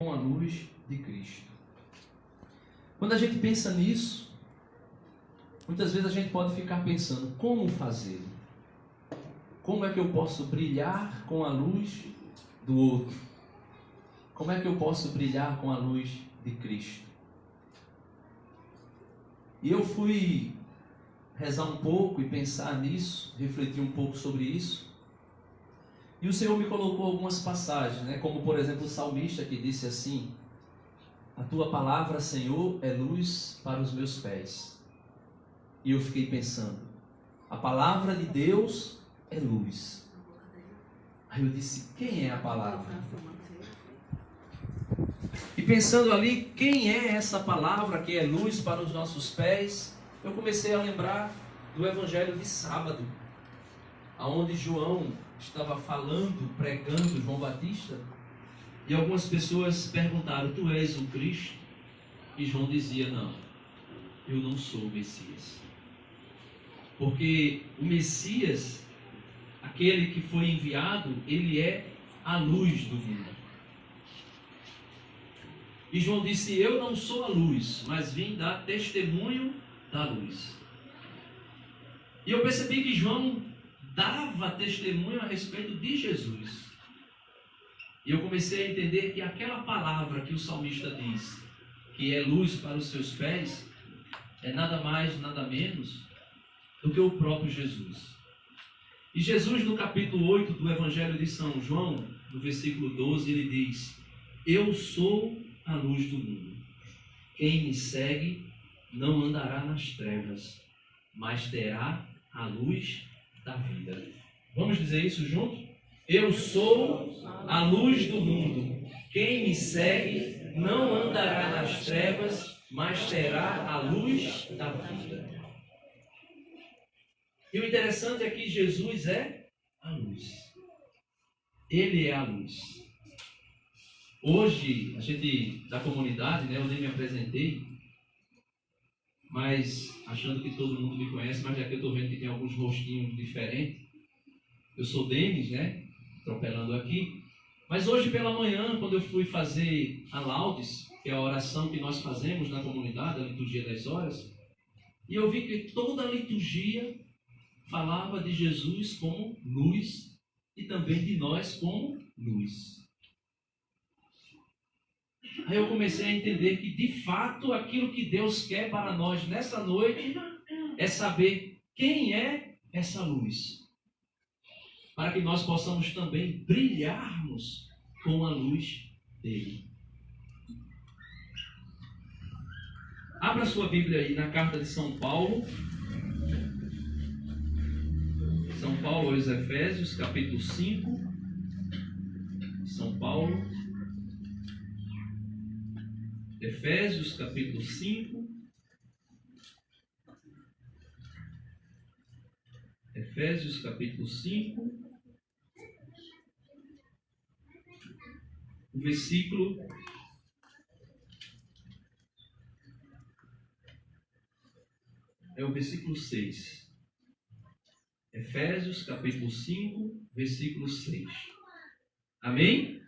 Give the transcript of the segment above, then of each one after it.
com a luz de Cristo. Quando a gente pensa nisso, muitas vezes a gente pode ficar pensando, como fazer? Como é que eu posso brilhar com a luz do outro? Como é que eu posso brilhar com a luz de Cristo? E eu fui rezar um pouco e pensar nisso, refletir um pouco sobre isso. E o Senhor me colocou algumas passagens, né? Como por exemplo o salmista que disse assim: a tua palavra, Senhor, é luz para os meus pés. E eu fiquei pensando, a palavra de Deus é luz. Aí eu disse, quem é a palavra? E pensando ali, quem é essa palavra que é luz para os nossos pés? Eu comecei a lembrar do Evangelho de sábado, onde João estava falando, pregando, João Batista, e algumas pessoas perguntaram, tu és o Cristo? E João dizia, não, eu não sou o Messias. Porque o Messias, aquele que foi enviado, ele é a luz do mundo. E João disse, eu não sou a luz, mas vim dar testemunho da luz. E eu percebi que João dava testemunho a respeito de Jesus. E eu comecei a entender que aquela palavra que o salmista diz, que é luz para os seus pés, é nada mais, nada menos do que o próprio Jesus. E Jesus, no capítulo 8 do Evangelho de São João, no versículo 12, ele diz, eu sou a luz do mundo. Quem me segue não andará nas trevas, mas terá a luz da vida. Vamos dizer isso junto? Eu sou a luz do mundo. Quem me segue não andará nas trevas, mas terá a luz da vida. E o interessante é que Jesus é a luz. Ele é a luz. Hoje, a gente da comunidade, né, eu nem me apresentei, mas achando que todo mundo me conhece, mas já que eu estou vendo que tem alguns rostinhos diferentes. Eu sou Denis, né, atropelando aqui. Mas hoje pela manhã, quando eu fui fazer a laudes, que é a oração que nós fazemos na comunidade, a liturgia das horas, e eu vi que toda a liturgia falava de Jesus como luz e também de nós como luz. Aí eu comecei a entender que, de fato, aquilo que Deus quer para nós nessa noite é saber quem é essa luz, para que nós possamos também brilharmos com a luz dele. Abra sua Bíblia aí na carta de São Paulo. São Paulo aos Efésios, capítulo 5. São Paulo, Efésios, capítulo 5. Efésios, capítulo 5. O versículo é o versículo 6. Efésios, capítulo 5, versículo 6. Amém?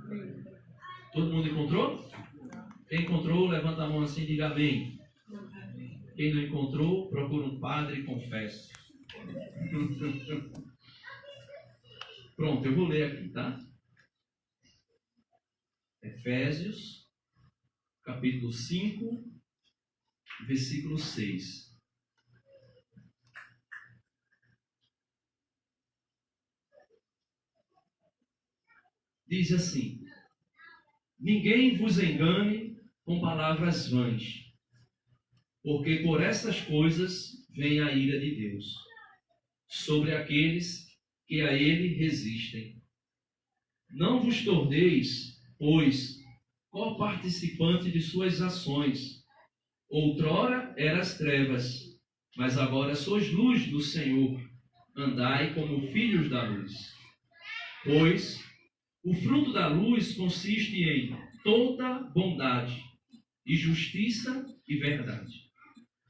Amém. Todo mundo encontrou? Quem encontrou, levanta a mão assim e diga amém. Quem não encontrou, procura um padre e confesse. Pronto, eu vou ler aqui, tá? Efésios, capítulo 5, versículo 6. Diz assim: ninguém vos engane com palavras vãs, porque por essas coisas vem a ira de Deus sobre aqueles que a ele resistem. Não vos torneis, pois, co-participante de suas ações. Outrora eras trevas, mas agora sois luz do Senhor. Andai como filhos da luz. Pois o fruto da luz consiste em toda bondade e justiça e verdade.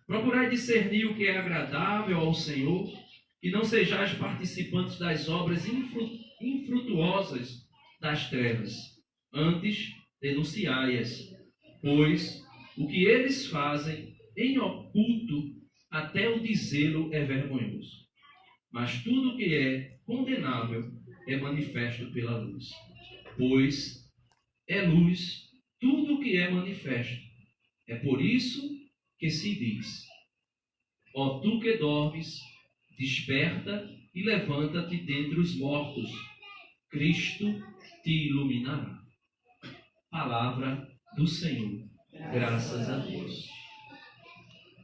Procurai discernir o que é agradável ao Senhor, e não sejais participantes das obras infrutuosas das trevas. Antes, denunciai-as, pois o que eles fazem em oculto, até o dizê-lo é vergonhoso. Mas tudo que é condenável é manifesto pela luz, pois é luz tudo que é manifesto. É por isso que se diz: ó tu que dormes, desperta e levanta-te dentre os mortos, Cristo te iluminará. Palavra do Senhor. Graças a Deus.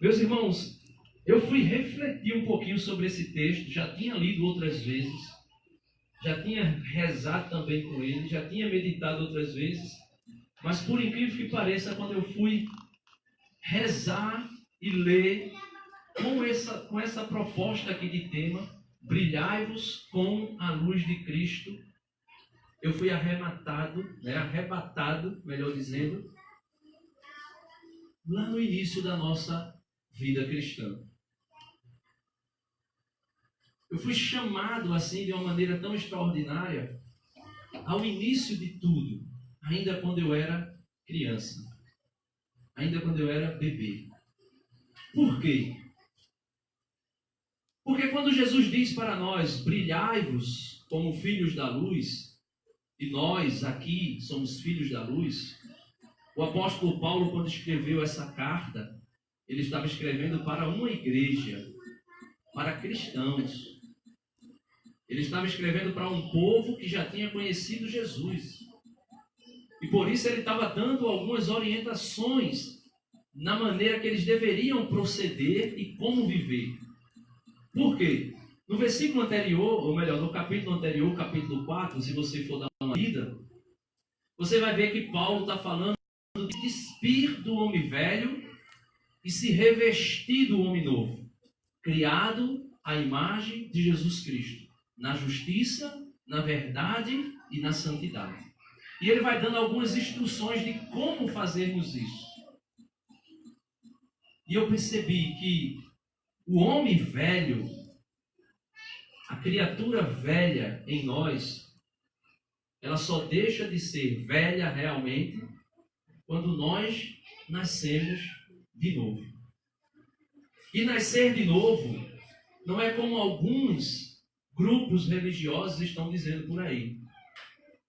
Meus irmãos, eu fui refletir um pouquinho sobre esse texto, já tinha lido outras vezes, já tinha rezado também com ele, já tinha meditado outras vezes, mas por incrível que pareça, quando eu fui rezar e ler com essa proposta aqui de tema, brilhai-vos com a luz de Cristo, eu fui arrebatado, melhor dizendo, lá no início da nossa vida cristã. Eu fui chamado assim de uma maneira tão extraordinária ao início de tudo, ainda quando eu era criança, ainda quando eu era bebê. Por quê? Porque quando Jesus diz para nós, brilhai-vos como filhos da luz, e nós aqui somos filhos da luz, o apóstolo Paulo, quando escreveu essa carta, ele estava escrevendo para uma igreja, para cristãos. Ele estava escrevendo para um povo que já tinha conhecido Jesus. E por isso ele estava dando algumas orientações na maneira que eles deveriam proceder e como viver. Por quê? No versículo anterior, ou melhor, no capítulo anterior, capítulo 4, se você for dar uma lida, você vai ver que Paulo está falando de despir do homem velho e se revestir do homem novo, criado à imagem de Jesus Cristo, na justiça, na verdade e na santidade. E ele vai dando algumas instruções de como fazermos isso. E eu percebi que o homem velho, a criatura velha em nós, ela só deixa de ser velha realmente quando nós nascemos de novo. E nascer de novo não é como alguns grupos religiosos estão dizendo por aí.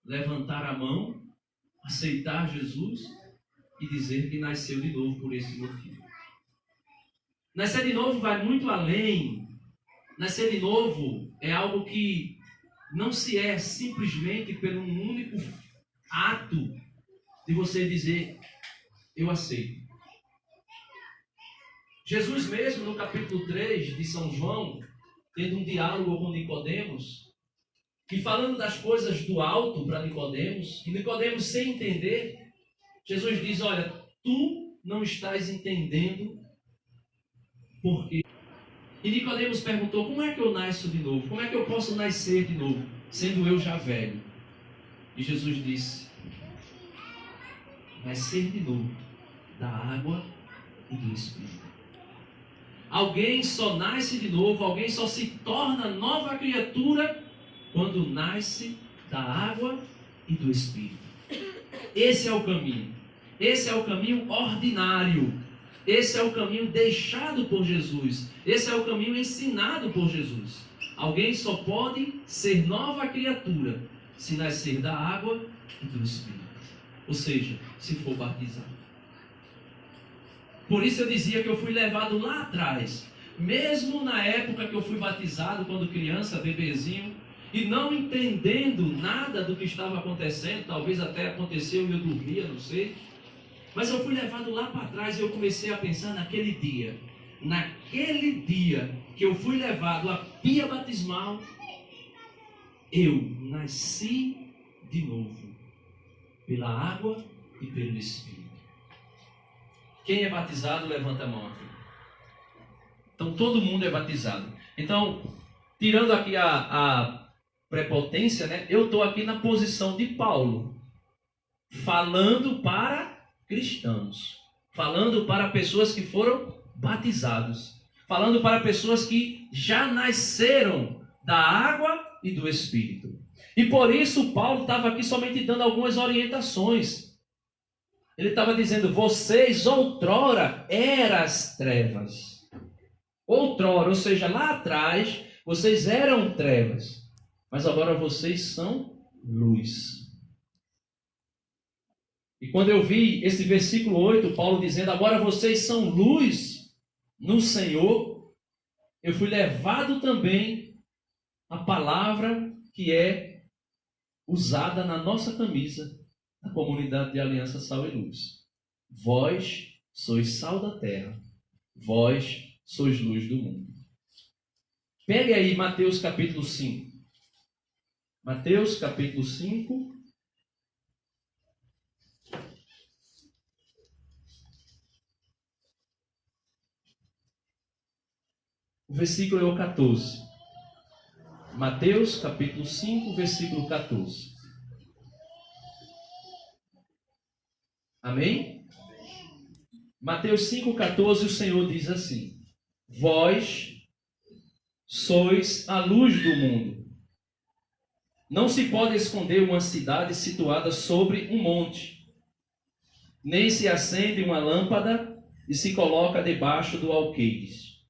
Levantar a mão, aceitar Jesus e dizer que nasceu de novo por esse motivo. Nascer de novo vai muito além. Nascer de novo é algo que não se é simplesmente pelo único ato de você dizer, eu aceito. Jesus mesmo, no capítulo 3 de São João, tendo um diálogo com Nicodemos, e falando das coisas do alto para Nicodemos, e Nicodemos sem entender, Jesus diz, olha, tu não estás entendendo por quê. E Nicodemos perguntou, como é que eu nasço de novo? Como é que eu posso nascer de novo, sendo eu já velho? E Jesus disse, nascer de novo da água e do Espírito. Alguém só nasce de novo, alguém só se torna nova criatura quando nasce da água e do Espírito. Esse é o caminho. Esse é o caminho ordinário. Esse é o caminho deixado por Jesus. Esse é o caminho ensinado por Jesus. Alguém só pode ser nova criatura se nascer da água e do Espírito. Ou seja, se for batizado. Por isso eu dizia que eu fui levado lá atrás. Mesmo na época que eu fui batizado, quando criança, bebezinho, e não entendendo nada do que estava acontecendo, talvez até aconteceu e eu dormia, não sei. Mas eu fui levado lá para trás e eu comecei a pensar naquele dia. Naquele dia que eu fui levado à pia batismal, eu nasci de novo, pela água e pelo Espírito. Quem é batizado, levanta a mão aqui. Então todo mundo é batizado. Então, tirando aqui a prepotência, né? Eu estou aqui na posição de Paulo, falando para cristãos, falando para pessoas que foram batizados, falando para pessoas que já nasceram da água e do Espírito. E por isso Paulo estava aqui somente dando algumas orientações. Ele estava dizendo, vocês outrora eram as trevas. Outrora, ou seja, lá atrás, vocês eram trevas. Mas agora vocês são luz. E quando eu vi esse versículo 8, Paulo dizendo, agora vocês são luz no Senhor, eu fui levado também à palavra que é usada na nossa camisa, na comunidade de Aliança Sal e Luz. Vós sois sal da terra, vós sois luz do mundo. Pegue aí Mateus capítulo 5. Mateus capítulo 5. O versículo é o 14. Mateus capítulo 5, versículo 14. Amém? Mateus 5,14, o Senhor diz assim: vós sois a luz do mundo. Não se pode esconder uma cidade situada sobre um monte, nem se acende uma lâmpada e se coloca debaixo do alqueires,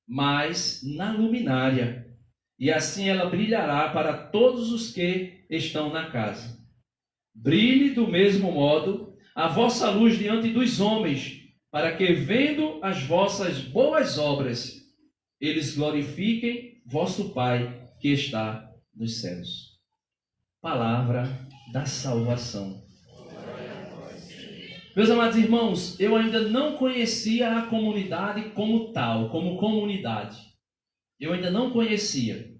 mas na luminária, e assim ela brilhará para todos os que estão na casa. Brilhe do mesmo modo a vossa luz diante dos homens, para que, vendo as vossas boas obras, eles glorifiquem vosso Pai que está nos céus. Palavra da salvação. Meus amados irmãos, eu ainda não conhecia a comunidade como tal, como comunidade. Eu ainda não conhecia.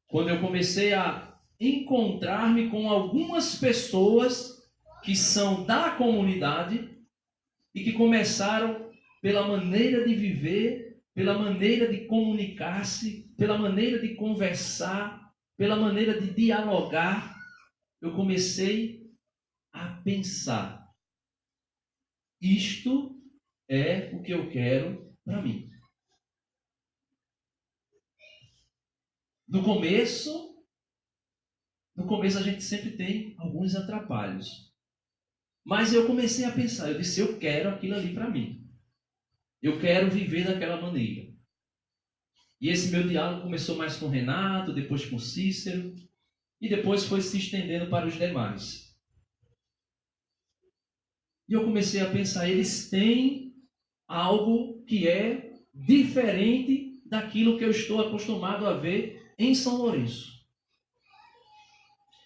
Quando eu comecei a encontrar-me com algumas pessoas que são da comunidade e que começaram pela maneira de viver, pela maneira de comunicar-se, pela maneira de conversar, pela maneira de dialogar, eu comecei a pensar: isto é o que eu quero para mim. No começo a gente sempre tem alguns atrapalhos. Mas eu comecei a pensar, eu disse, eu quero aquilo ali para mim. Eu quero viver daquela maneira. E esse meu diálogo começou mais com Renato, depois com Cícero, e depois foi se estendendo para os demais. E eu comecei a pensar, eles têm algo que é diferente daquilo que eu estou acostumado a ver em São Lourenço.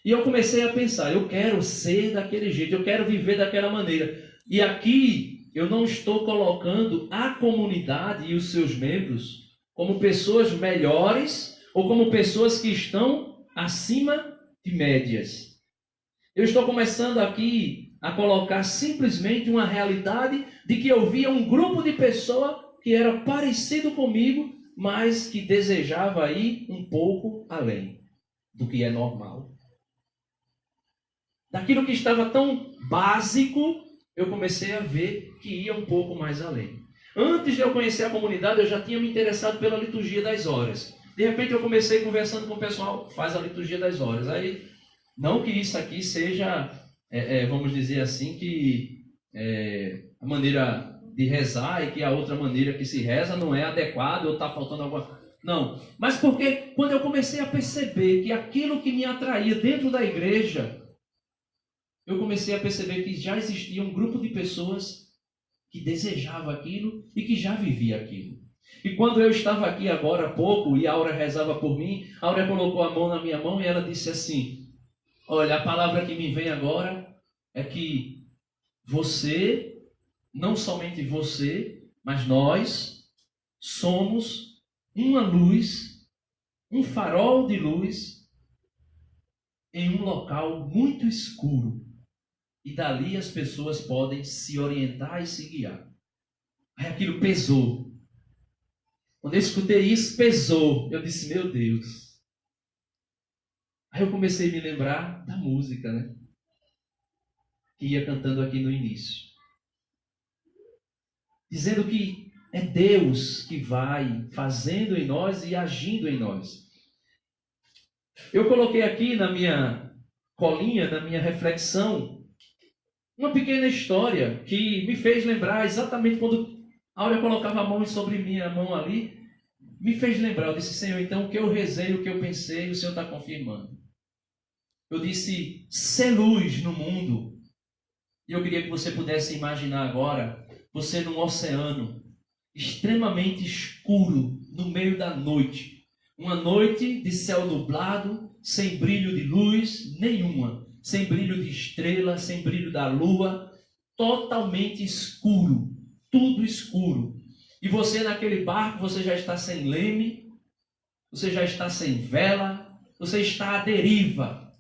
E eu comecei a pensar, eu quero ser daquele jeito, eu quero viver daquela maneira. E aqui eu não estou colocando a comunidade e os seus membros como pessoas melhores ou como pessoas que estão acima de médias. Eu estou começando aqui a colocar simplesmente uma realidade de que eu via um grupo de pessoas que era parecido comigo, mas que desejava ir um pouco além do que é normal. Daquilo que estava tão básico, eu comecei a ver que ia um pouco mais além. Antes de eu conhecer a comunidade, eu já tinha me interessado pela liturgia das horas. De repente eu comecei conversando com o pessoal, faz a liturgia das horas. Aí, não que isso aqui seja, vamos dizer assim, que a maneira de rezar e que a outra maneira que se reza não é adequada ou está faltando alguma coisa. Não, mas porque quando eu comecei a perceber que aquilo que me atraía dentro da igreja, eu comecei a perceber que já existia um grupo de pessoas que desejava aquilo e que já vivia aquilo. E quando eu estava aqui agora há pouco e a Aura rezava por mim, a Aura colocou a mão na minha mão e ela disse assim: olha, a palavra que me vem agora é que você, não somente você, mas nós somos uma luz, um farol de luz em um local muito escuro. E dali as pessoas podem se orientar e se guiar. Aí aquilo pesou. Quando eu escutei isso, pesou. Eu disse, meu Deus. Aí eu comecei a me lembrar da música, né? Que ia cantando aqui no início. Dizendo que é Deus que vai fazendo em nós e agindo em nós. Eu coloquei aqui na minha colinha, na minha reflexão, Uma pequena história que me fez lembrar exatamente quando a Áurea colocava a mão sobre minha mão ali, me fez lembrar. Eu disse, Senhor, então o que eu rezei, o que eu pensei, o Senhor está confirmando. Eu disse, ser luz no mundo. E eu queria que você pudesse imaginar agora, você num oceano extremamente escuro, no meio da noite. Uma noite de céu nublado, sem brilho de luz nenhuma. Sem brilho de estrela, sem brilho da lua. Totalmente escuro. Tudo escuro. E você naquele barco, você já está sem leme. Você já está sem vela. Você está à deriva.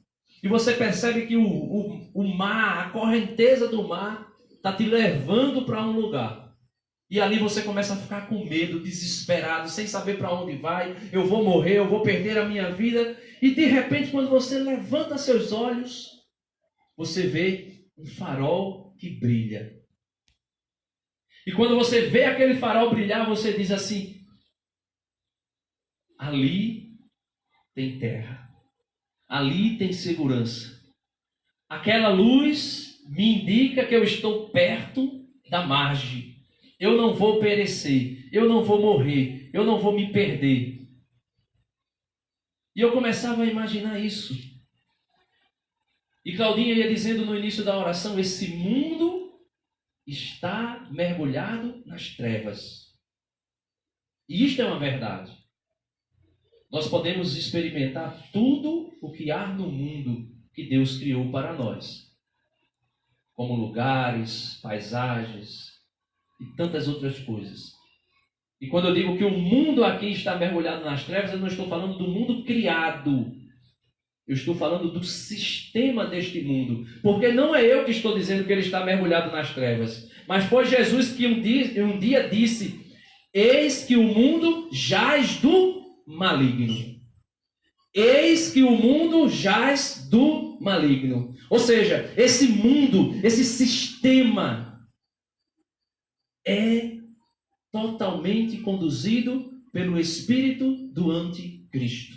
E você percebe que o mar, a correnteza do mar, está te levando para um lugar. E ali você começa a ficar com medo, desesperado, sem saber para onde vai. Eu vou morrer, eu vou perder a minha vida. E de repente, quando você levanta seus olhos, você vê um farol que brilha. E quando você vê aquele farol brilhar, você diz assim, ali tem terra. Ali tem segurança. Aquela luz me indica que eu estou perto da margem. Eu não vou perecer. Eu não vou morrer. Eu não vou me perder. E eu começava a imaginar isso. E Claudinha ia dizendo no início da oração, esse mundo está mergulhado nas trevas. E isto é uma verdade. Nós podemos experimentar tudo o que há no mundo que Deus criou para nós. Como lugares, paisagens e tantas outras coisas. E quando eu digo que o mundo aqui está mergulhado nas trevas, eu não estou falando do mundo criado. Eu estou falando do sistema deste mundo. Porque não é eu que estou dizendo que ele está mergulhado nas trevas. Mas foi Jesus que um dia disse, eis que o mundo jaz do maligno. Eis que o mundo jaz do maligno. Ou seja, esse mundo, esse sistema é totalmente conduzido pelo espírito do anticristo.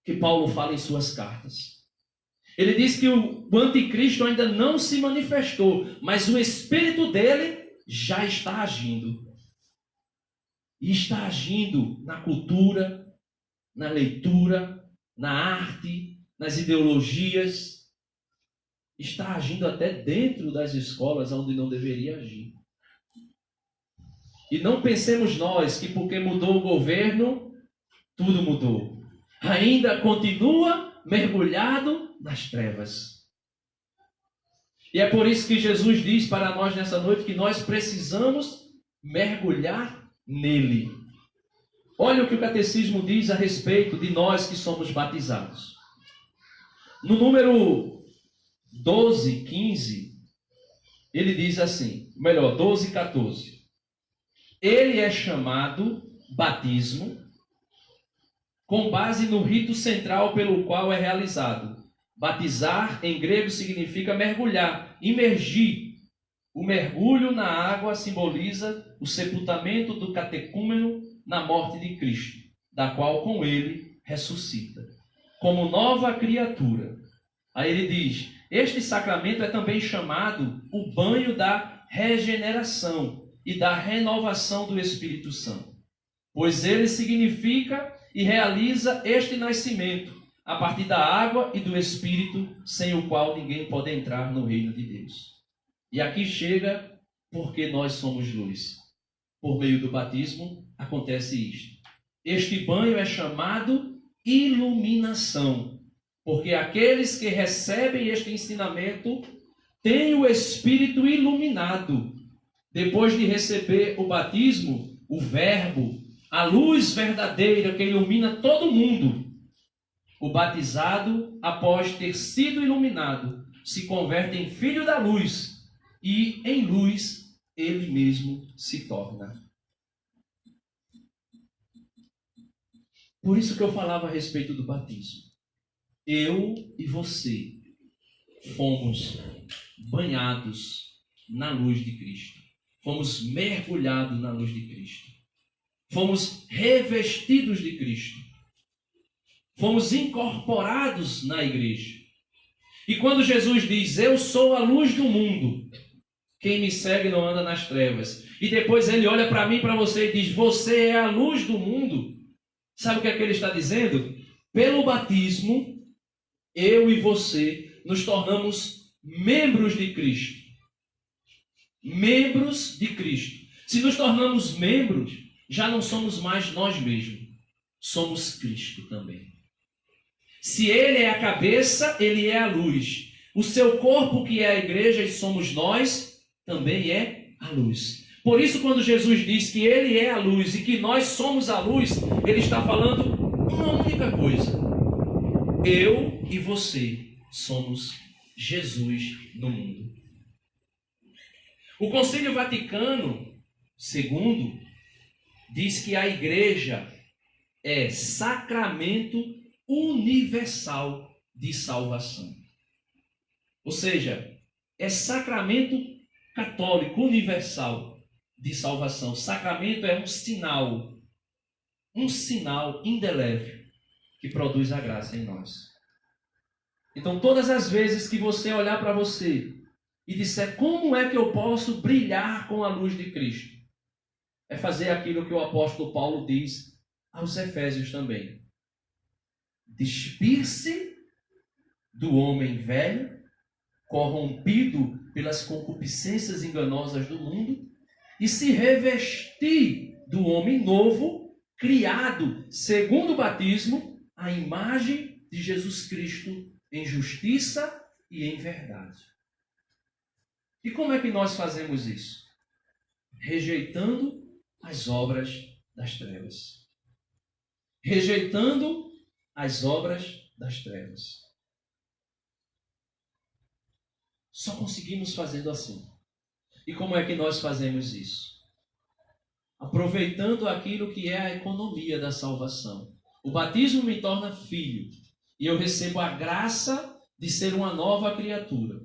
Que Paulo fala em suas cartas. Ele diz que o anticristo ainda não se manifestou, mas o espírito dele já está agindo. E está agindo na cultura, na leitura, na arte, nas ideologias. Está agindo até dentro das escolas onde não deveria agir. E não pensemos nós que porque mudou o governo, tudo mudou. Ainda continua mergulhado nas trevas. E é por isso que Jesus diz para nós nessa noite que nós precisamos mergulhar nele. Olha o que o catecismo diz a respeito de nós que somos batizados. No número 12, 15, ele diz assim, 12, 14. Ele é chamado batismo com base no rito central pelo qual é realizado. Batizar em grego significa mergulhar, imergir. O mergulho na água simboliza o sepultamento do catecúmeno na morte de Cristo, da qual com ele ressuscita, como nova criatura. Aí ele diz, este sacramento é também chamado o banho da regeneração e da renovação do Espírito Santo, pois ele significa e realiza este nascimento a partir da água e do Espírito, sem o qual ninguém pode entrar no reino de Deus. E aqui chega porque nós somos luz. Por meio do batismo acontece isto. Este banho é chamado iluminação, porque aqueles que recebem este ensinamento têm o Espírito iluminado. Depois de receber o batismo, o Verbo, a luz verdadeira que ilumina todo mundo, o batizado, após ter sido iluminado, se converte em filho da luz e em luz ele mesmo se torna. Por isso que eu falava a respeito do batismo. Eu e você fomos banhados na luz de Cristo. Fomos mergulhados na luz de Cristo. Fomos revestidos de Cristo. Fomos incorporados na igreja. E quando Jesus diz, eu sou a luz do mundo, quem me segue não anda nas trevas. E depois ele olha para mim e para você e diz, você é a luz do mundo. Sabe o que é que ele está dizendo? Pelo batismo, eu e você nos tornamos membros de Cristo. Membros de Cristo. Se nos tornamos membros, já não somos mais nós mesmos. Somos Cristo também. Se ele é a cabeça, ele é a luz. O seu corpo, que é a igreja, e somos nós, também é a luz. Por isso, quando Jesus diz que ele é a luz e que nós somos a luz, ele está falando uma única coisa. Eu e você somos Jesus no mundo. O Concílio Vaticano II diz que a igreja é sacramento universal de salvação. Ou seja, é sacramento católico universal de salvação. Sacramento é um sinal indelével que produz a graça em nós. Então, todas as vezes que você olhar para você e disser, como é que eu posso brilhar com a luz de Cristo? É fazer aquilo que o apóstolo Paulo diz aos Efésios também. Despir-se do homem velho, corrompido pelas concupiscências enganosas do mundo, e se revestir do homem novo, criado segundo o batismo, à imagem de Jesus Cristo, em justiça e em verdade. E como é que nós fazemos isso? Rejeitando as obras das trevas. Rejeitando as obras das trevas. Só conseguimos fazendo assim. E como é que nós fazemos isso? Aproveitando aquilo que é a economia da salvação. O batismo me torna filho. E eu recebo a graça de ser uma nova criatura.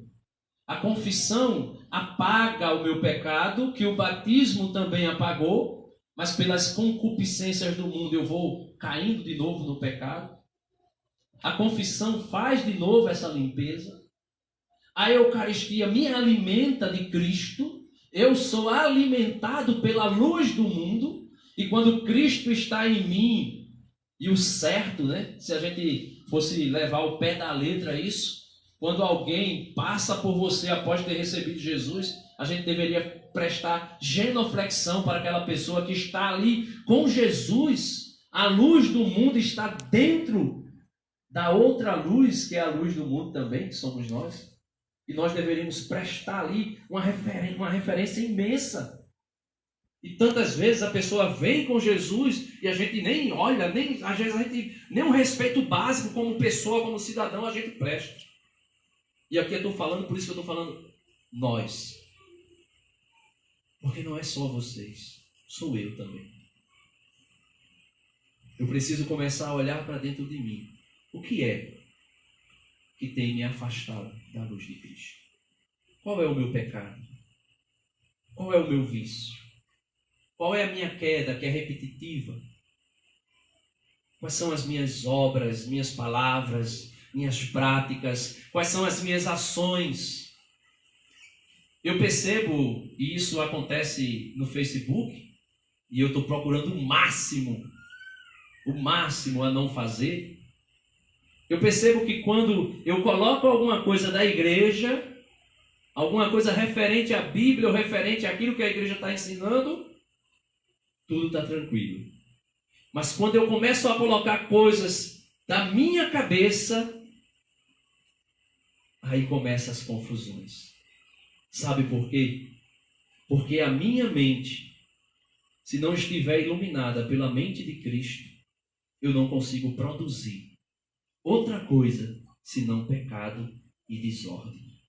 A confissão apaga o meu pecado, que o batismo também apagou, mas pelas concupiscências do mundo eu vou caindo de novo no pecado. A confissão faz de novo essa limpeza. A Eucaristia me alimenta de Cristo. Eu sou alimentado pela luz do mundo. E quando Cristo está em mim, e o certo, né? Se a gente fosse levar ao pé da letra isso, quando alguém passa por você após ter recebido Jesus, a gente deveria prestar genuflexão para aquela pessoa que está ali com Jesus. A luz do mundo está dentro da outra luz, que é a luz do mundo também, que somos nós. E nós deveríamos prestar ali uma referência imensa. E tantas vezes a pessoa vem com Jesus e a gente nem olha, às vezes a gente nem um respeito básico como pessoa, como cidadão, a gente presta. E aqui eu estou falando, por isso que eu estou falando nós. Porque não é só vocês, sou eu também. Eu preciso começar a olhar para dentro de mim. O que é que tem me afastado da luz de Cristo? Qual é o meu pecado? Qual é o meu vício? Qual é a minha queda que é repetitiva? Quais são as minhas obras, minhas palavras, minhas práticas? Quais são as minhas ações? Eu percebo, e isso acontece no Facebook, e eu estou procurando o máximo a não fazer. Eu percebo que quando eu coloco alguma coisa da igreja, alguma coisa referente à Bíblia ou referente àquilo que a igreja está ensinando, tudo está tranquilo. Mas quando eu começo a colocar coisas da minha cabeça, aí começam as confusões. Sabe por quê? Porque a minha mente, se não estiver iluminada pela mente de Cristo, eu não consigo produzir outra coisa senão pecado e desordem.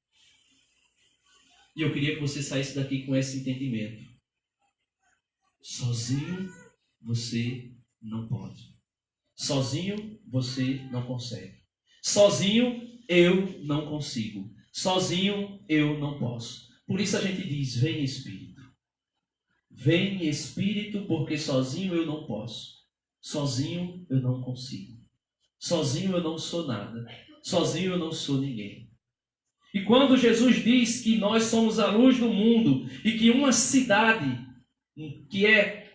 E eu queria que você saísse daqui com esse entendimento. Sozinho você não pode. Sozinho você não consegue. Sozinho eu não consigo. Sozinho eu não posso. Por isso a gente diz, vem Espírito. Vem Espírito, porque sozinho eu não posso. Sozinho eu não consigo. Sozinho eu não sou nada. Sozinho eu não sou ninguém. E quando Jesus diz que nós somos a luz do mundo e que uma cidade que é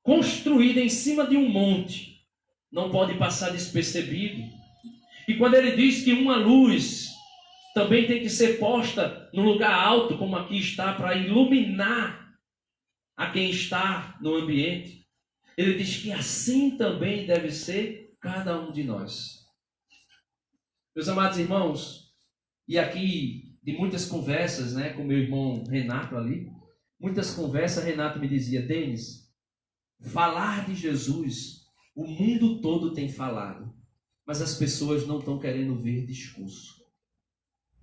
construída em cima de um monte não pode passar despercebido. E quando ele diz que uma luz também tem que ser posta no lugar alto, como aqui está, para iluminar a quem está no ambiente, ele diz que assim também deve ser cada um de nós. Meus amados irmãos, e aqui de muitas conversas, com meu irmão Renato ali, muitas conversas, Renato me dizia: Denis, falar de Jesus, o mundo todo tem falado, mas as pessoas não estão querendo ver discurso.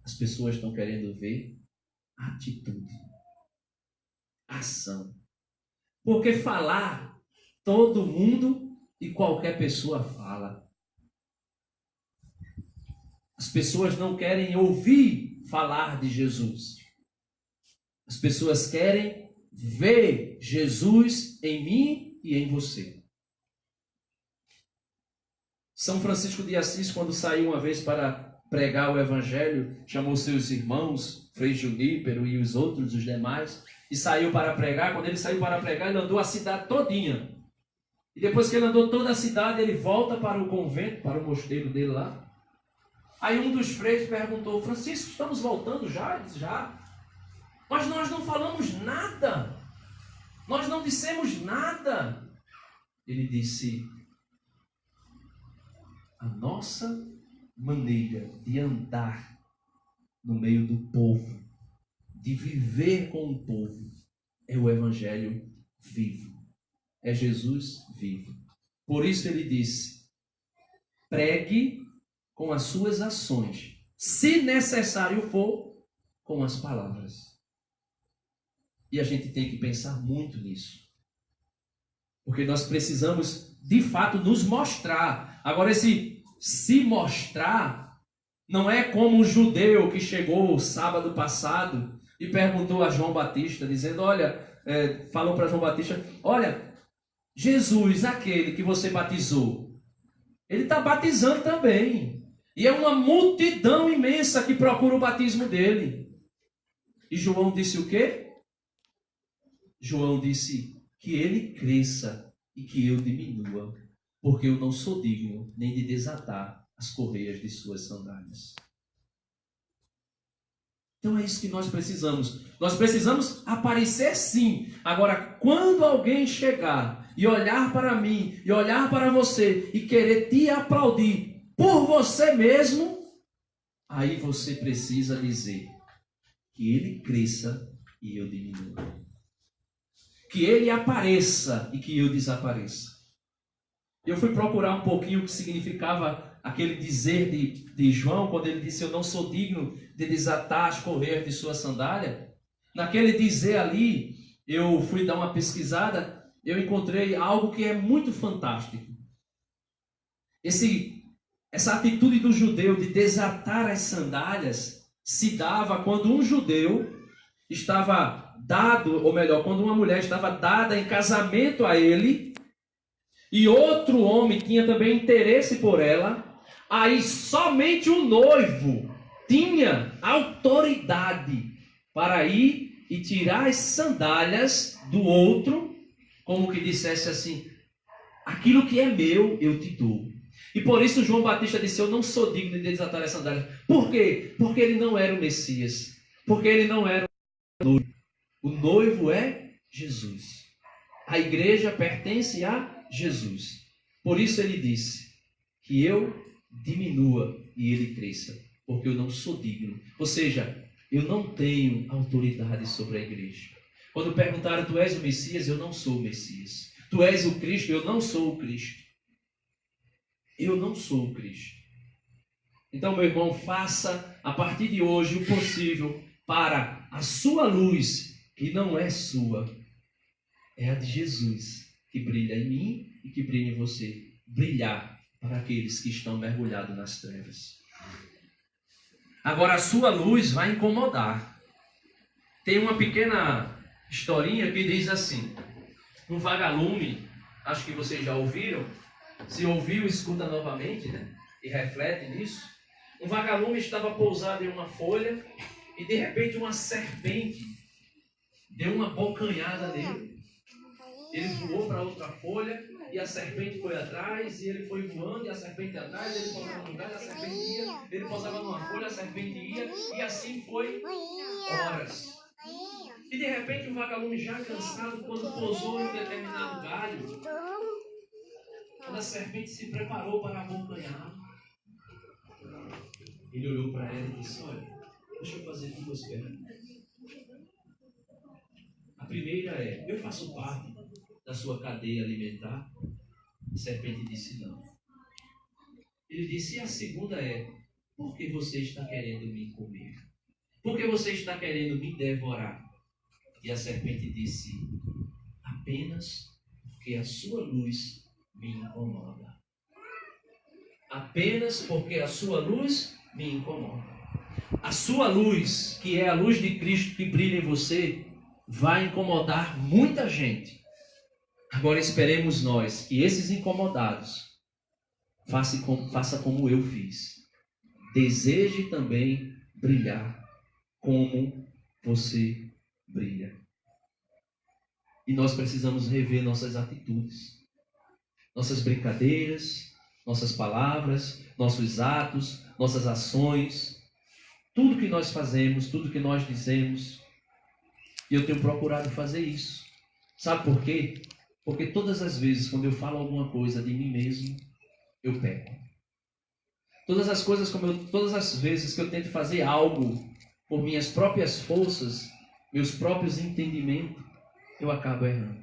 As pessoas estão querendo ver atitude, ação. Porque falar, todo mundo e qualquer pessoa fala. As pessoas não querem ouvir falar de Jesus. As pessoas querem ver Jesus em mim e em você. São Francisco de Assis, quando saiu uma vez para pregar o Evangelho, chamou seus irmãos, Frei Junípero e os outros, os demais, e saiu para pregar. Quando ele saiu para pregar, ele andou a cidade todinha. E depois que ele andou toda a cidade, ele volta para o convento, para o mosteiro dele lá. Aí um dos freios perguntou: Francisco, estamos voltando já? Ele disse: já. Mas nós não falamos nada. Nós não dissemos nada. Ele disse: a nossa maneira de andar no meio do povo, de viver com o povo, é o Evangelho vivo. É Jesus vivo. Por isso ele disse: pregue com as suas ações, se necessário for, com as palavras. E a gente tem que pensar muito nisso. Porque nós precisamos, de fato, nos mostrar. Agora, esse se mostrar não é como o judeu que chegou sábado passado e perguntou a João Batista, dizendo: falou para João Batista: olha, Jesus, aquele que você batizou, ele está batizando também. E é uma multidão imensa que procura o batismo dele. E João disse o quê? João disse que ele cresça e que eu diminua, porque eu não sou digno nem de desatar as correias de suas sandálias. Então é isso que nós precisamos. Nós precisamos aparecer sim. Agora, quando alguém chegar e olhar para mim, e olhar para você, e querer te aplaudir por você mesmo, aí você precisa dizer que ele cresça e eu diminua. Que ele apareça e que eu desapareça. Eu fui procurar um pouquinho o que significava aquele dizer de João, quando ele disse: eu não sou digno de desatar as correias de sua sandália. Naquele dizer ali, eu fui dar uma pesquisada, eu encontrei algo que é muito fantástico. Essa atitude do judeu de desatar as sandálias se dava quando um judeu estava dado, ou melhor, quando uma mulher estava dada em casamento a ele, e outro homem tinha também interesse por ela, aí somente o noivo tinha autoridade para ir e tirar as sandálias do outro, como que dissesse assim: aquilo que é meu, eu te dou. E por isso João Batista disse: eu não sou digno de desatar as sandálias. Por quê? Porque ele não era o Messias. Porque ele não era o noivo. O noivo é Jesus. A igreja pertence a Jesus. Por isso ele disse que eu diminua e ele cresça, porque eu não sou digno. Ou seja, eu não tenho autoridade sobre a igreja. Quando perguntaram: tu és o Messias? Eu não sou o Messias. Tu és o Cristo? Eu não sou o Cristo. Eu não sou o Cristo. Então, meu irmão, faça a partir de hoje o possível para a sua luz, que não é sua, é a de Jesus, que brilha em mim e que brilha em você, brilhar para aqueles que estão mergulhados nas trevas. Agora, a sua luz vai incomodar. Tem uma pequena historinha que diz assim: um vagalume, acho que vocês já ouviram. Se ouviu, escuta novamente, e reflete nisso. Um vagalume estava pousado em uma folha e de repente uma serpente deu uma bocanhada nele. Ele voou para outra folha e a serpente foi atrás e ele foi voando e a serpente atrás, ele pousava num lugar, a serpente ia, ele pousava numa folha, a serpente ia e assim foi horas. E de repente o vagalume já cansado, quando pousou em um determinado galho, quando a serpente se preparou para abocanhar, ele olhou para ela e disse: olha, deixa eu fazer duas perguntas. A primeira é: eu faço parte da sua cadeia alimentar? A serpente disse: não. Ele disse: e a segunda é: por que você está querendo me comer? Por que você está querendo me devorar? E a serpente disse: apenas porque a sua luz me incomoda. Apenas porque a sua luz me incomoda. A sua luz, que é a luz de Cristo que brilha em você, vai incomodar muita gente. Agora esperemos nós que esses incomodados faça como eu fiz. Deseje também brilhar como você brilha. E nós precisamos rever nossas atitudes, nossas brincadeiras, nossas palavras, nossos atos, nossas ações, tudo que nós fazemos, tudo que nós dizemos. E eu tenho procurado fazer isso. Sabe por quê? Porque todas as vezes quando eu falo alguma coisa de mim mesmo, eu peco. Todas as vezes que eu tento fazer algo por minhas próprias forças, meus próprios entendimentos, eu acabo errando.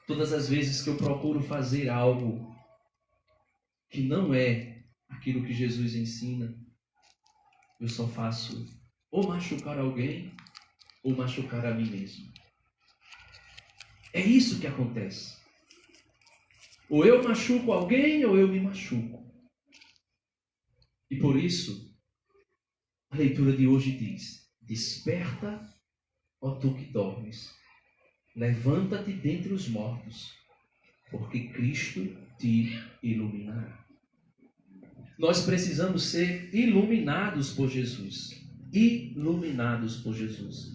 Todas as vezes que eu procuro fazer algo que não é aquilo que Jesus ensina, eu só faço ou machucar alguém ou machucar a mim mesmo. É isso que acontece. Ou eu machuco alguém ou eu me machuco. E por isso, a leitura de hoje diz: desperta, ó tu que dormes, levanta-te dentre os mortos, porque Cristo te iluminará. Nós precisamos ser iluminados por Jesus. Iluminados por Jesus.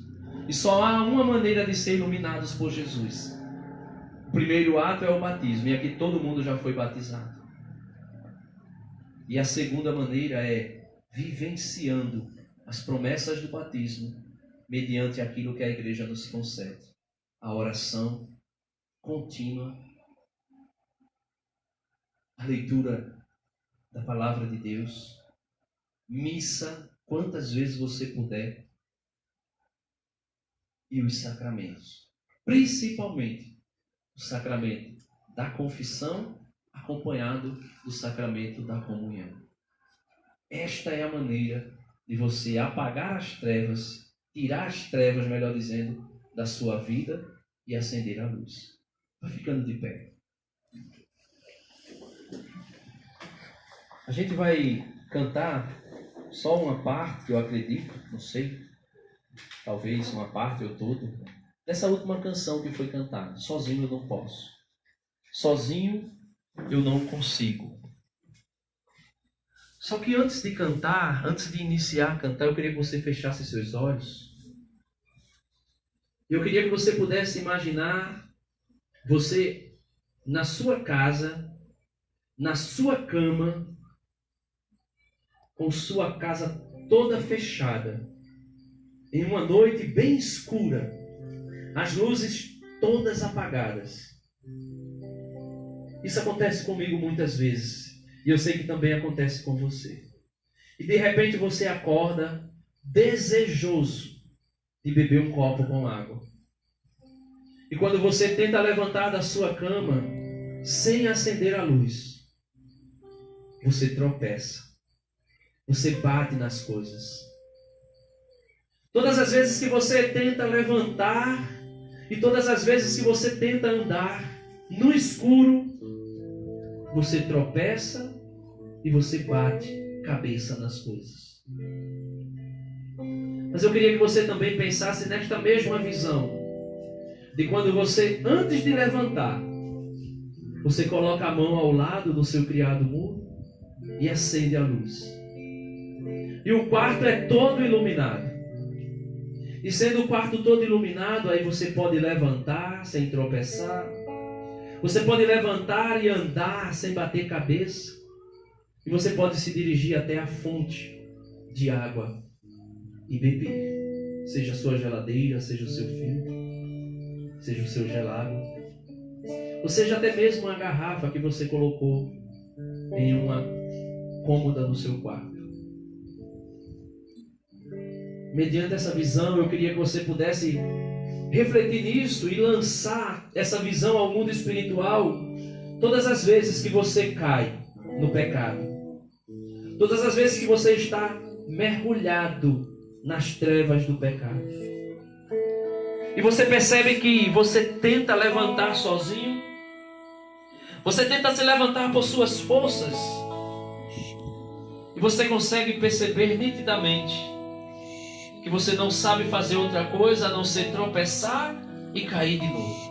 E só há uma maneira de ser iluminados por Jesus. O primeiro ato é o batismo, e aqui todo mundo já foi batizado. E a segunda maneira é vivenciando as promessas do batismo mediante aquilo que a igreja nos concede. A oração contínua, a leitura da palavra de Deus, missa quantas vezes você puder, e os sacramentos, principalmente o sacramento da confissão acompanhado do sacramento da comunhão. Esta é a maneira de você apagar as trevas, tirar as trevas, melhor dizendo, da sua vida e acender a luz. Vai ficando de pé. A gente vai cantar só uma parte, eu acredito, não sei, talvez uma parte ou todo, dessa última canção que foi cantada. Sozinho eu não posso. Sozinho eu não consigo. Só que antes de cantar, antes de iniciar a cantar, eu queria que você fechasse seus olhos. Eu queria que você pudesse imaginar você na sua casa, na sua cama, com sua casa toda fechada, em uma noite bem escura, as luzes todas apagadas. Isso acontece comigo muitas vezes, e eu sei que também acontece com você. E de repente você acorda desejoso de beber um copo com água. E quando você tenta levantar da sua cama, sem acender a luz, você tropeça. Você bate nas coisas. Todas as vezes que você tenta levantar, e todas as vezes que você tenta andar no escuro, você tropeça e você bate cabeça nas coisas. Mas eu queria que você também pensasse nesta mesma visão, de quando você, antes de levantar, você coloca a mão ao lado do seu criado mudo e acende a luz. E o quarto é todo iluminado. E sendo o quarto todo iluminado, aí você pode levantar sem tropeçar. Você pode levantar e andar sem bater cabeça. E você pode se dirigir até a fonte de água e beber. Seja a sua geladeira, seja o seu filtro, seja o seu gelado. Ou seja até mesmo uma garrafa que você colocou em uma cômoda no seu quarto. Mediante essa visão, eu queria que você pudesse refletir nisso e lançar essa visão ao mundo espiritual todas as vezes que você cai no pecado. Todas as vezes que você está mergulhado nas trevas do pecado. E você percebe que você tenta levantar sozinho. Você tenta se levantar por suas forças. E você consegue perceber nitidamente que você não sabe fazer outra coisa a não ser tropeçar e cair de novo.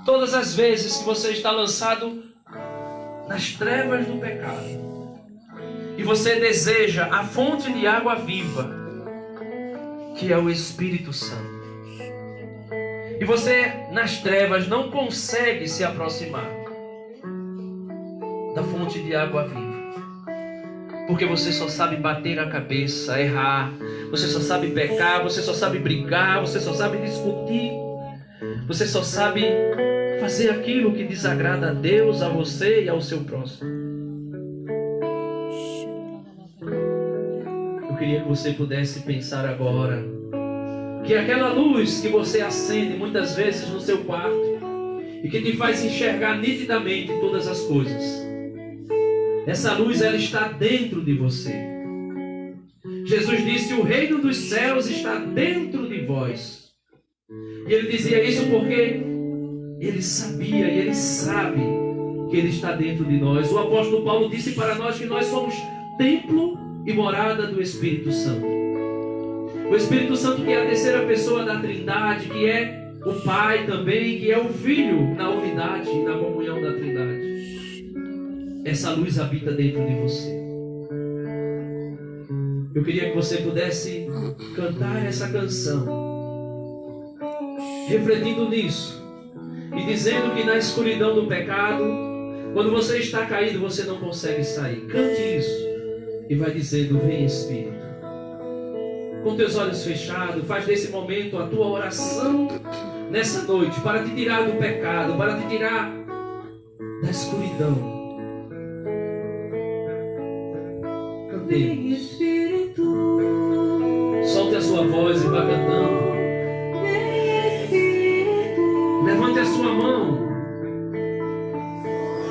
Todas as vezes que você está lançado nas trevas do pecado e você deseja a fonte de água viva, que é o Espírito Santo, e você nas trevas não consegue se aproximar da fonte de água viva, porque você só sabe bater a cabeça, errar, você só sabe pecar, você só sabe brigar, você só sabe discutir, você só sabe fazer aquilo que desagrada a Deus, a você e ao seu próximo. Eu queria que você pudesse pensar agora que aquela luz que você acende muitas vezes no seu quarto e que te faz enxergar nitidamente todas as coisas, essa luz, ela está dentro de você. Jesus disse: o reino dos céus está dentro de vós. E ele dizia isso porque ele sabia e ele sabe que ele está dentro de nós. O apóstolo Paulo disse para nós que nós somos templo e morada do Espírito Santo. O Espírito Santo, que é a terceira pessoa da Trindade, que é o Pai também, que é o Filho na unidade e na comunhão da Trindade. Essa luz habita dentro de você. Eu queria que você pudesse cantar essa canção, refletindo nisso e dizendo que na escuridão do pecado, quando você está caído, você não consegue sair. Cante isso e vai dizendo: vem Espírito. Com teus olhos fechados, faz desse momento a tua oração nessa noite, para te tirar do pecado, para te tirar da escuridão. Vem Espírito, solte a sua voz e vá cantando. vem Espírito, Levante a sua mão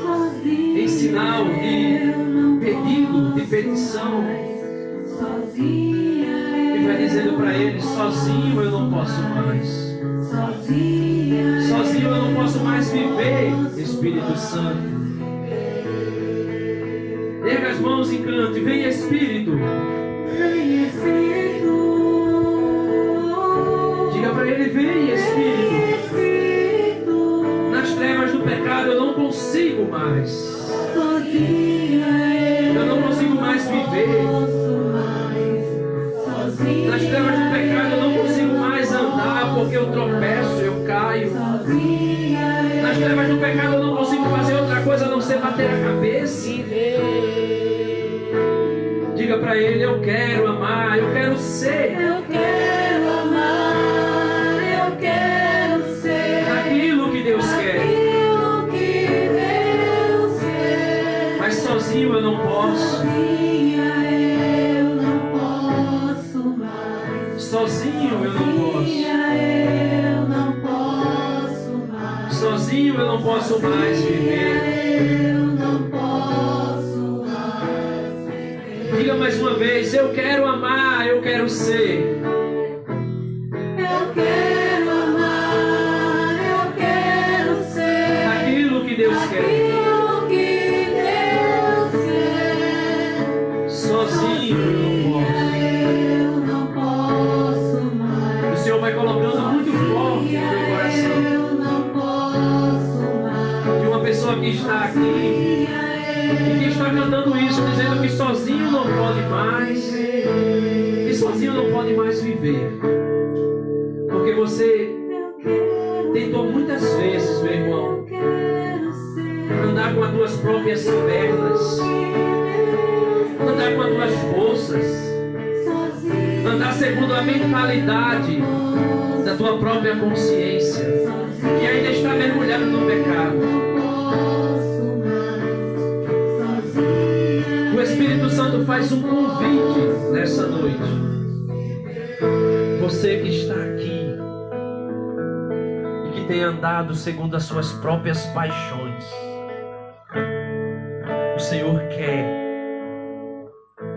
sozinho em sinal de pedido, de petição, sozinha e vai dizendo para ele: sozinho eu não posso mais, sozinho eu não posso mais viver, Espírito Santo. Erga as mãos e cante: vem Espírito. Vem Espírito, Diga para ele: vem Espírito. Nas trevas do pecado eu não consigo mais, sozinha eu não consigo mais viver. Nas trevas do pecado eu não consigo mais andar, porque eu tropeço, eu caio. Nas trevas do pecado eu não consigo fazer outra coisa a não ser bater a cabeça. Diga para ele: eu quero amar, eu quero ser. Eu quero amar, eu quero ser Aquilo que Deus quer. aquilo que Deus quer. Mas sozinho eu não posso. Sozinha eu não posso mais. Sozinho eu não posso. Sozinha eu não posso mais. Sozinho eu não posso mais viver. Eu não posso mais viver. Diga mais uma vez: eu quero amar, eu quero ser. Eu quero amar, eu quero ser Aquilo que Deus quer. aquilo que Deus quer. Sozinho Eu não posso mais. o Senhor vai colocando muito forte no teu coração. Eu não posso mais. De uma pessoa que está aqui e que está cantando isso, dizendo que sozinho não pode mais, sozinho não pode mais viver. Porque você tentou muitas vezes, meu irmão, andar com as tuas próprias pernas, andar com as tuas forças, andar segundo a mentalidade da tua própria consciência, que ainda está mergulhado no pecado. O Espírito Santo faz um convite nessa noite. Você que está aqui e que tem andado segundo as suas próprias paixões, o Senhor quer,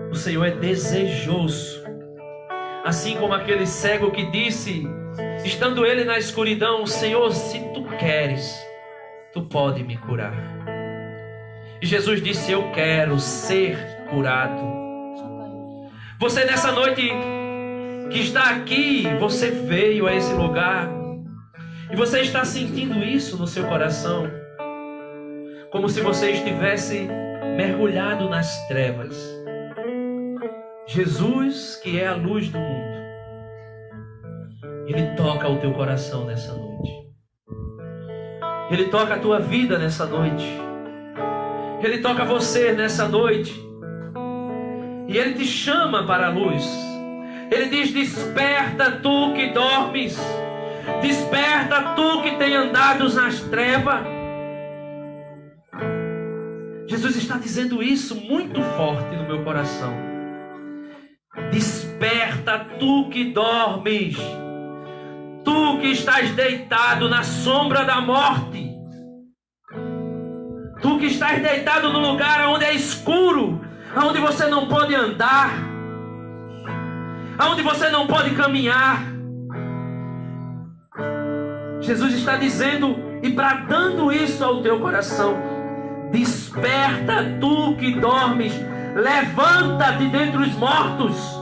o Senhor é desejoso. Assim como aquele cego que disse, estando ele na escuridão: Senhor, se tu queres, tu pode me curar. E Jesus disse: eu quero ser curado. Você nessa noite que está aqui, você veio a esse lugar e você está sentindo isso no seu coração, como se você estivesse mergulhado nas trevas. Jesus, que é a luz do mundo, Ele toca o teu coração nessa noite. Ele toca a tua vida nessa noite. Ele toca você nessa noite. E Ele te chama para a luz. Ele diz: desperta tu que dormes. Desperta tu que tem andado nas trevas. Jesus está dizendo isso muito forte no meu coração. Desperta tu que dormes, tu que estás deitado na sombra da morte, tu que estás deitado no lugar onde é escuro, onde você não pode andar, onde você não pode caminhar. Jesus está dizendo e bradando isso ao teu coração: desperta tu que dormes, levanta-te dentre os mortos.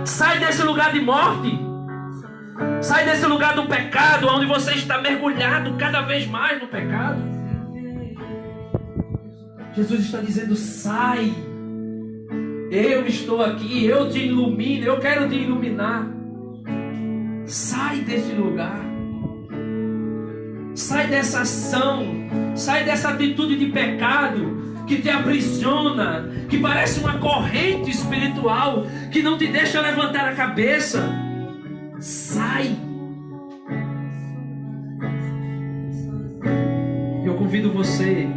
Sai desse lugar de morte, sai desse lugar do pecado, onde você está mergulhado cada vez mais no pecado. Jesus está dizendo: sai, eu estou aqui, eu te ilumino, eu quero te iluminar. Sai desse lugar, sai dessa ação, sai dessa atitude de pecado que te aprisiona, que parece uma corrente espiritual que não te deixa levantar a cabeça. Sai. Eu convido você,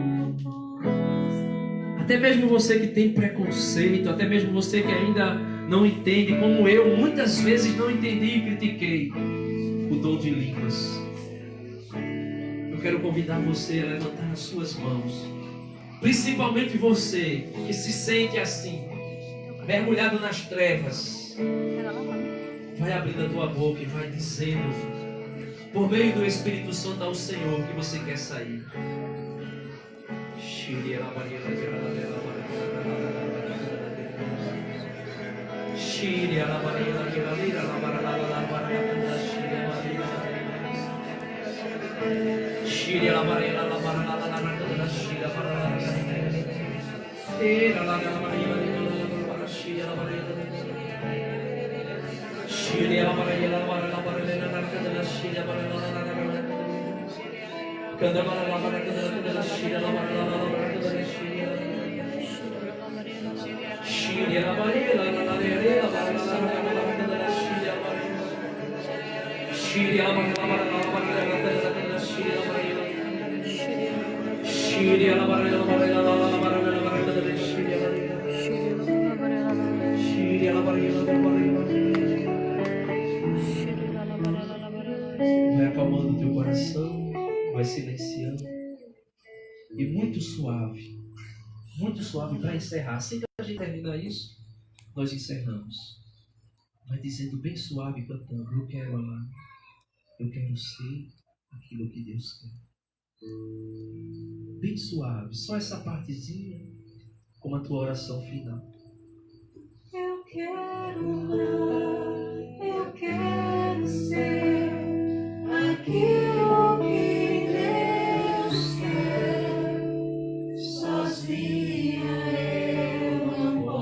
até mesmo você que tem preconceito, até mesmo você que ainda não entende, como eu muitas vezes não entendi e critiquei o dom de línguas. Eu quero convidar você a levantar as suas mãos. Principalmente você que se sente assim, mergulhado nas trevas. Vai abrindo a tua boca e vai dizendo, por meio do Espírito Santo, ao Senhor que você quer sair. Vai acalmando o teu coração, vai silenciando. E muito suave para encerrar. Assim que a gente termina isso, nós encerramos. Vai dizendo bem suave, cantando: eu quero amar, eu quero ser aquilo que Deus quer. Bem suave, só essa partezinha, como a tua oração final. Eu quero amar, eu quero ser aquilo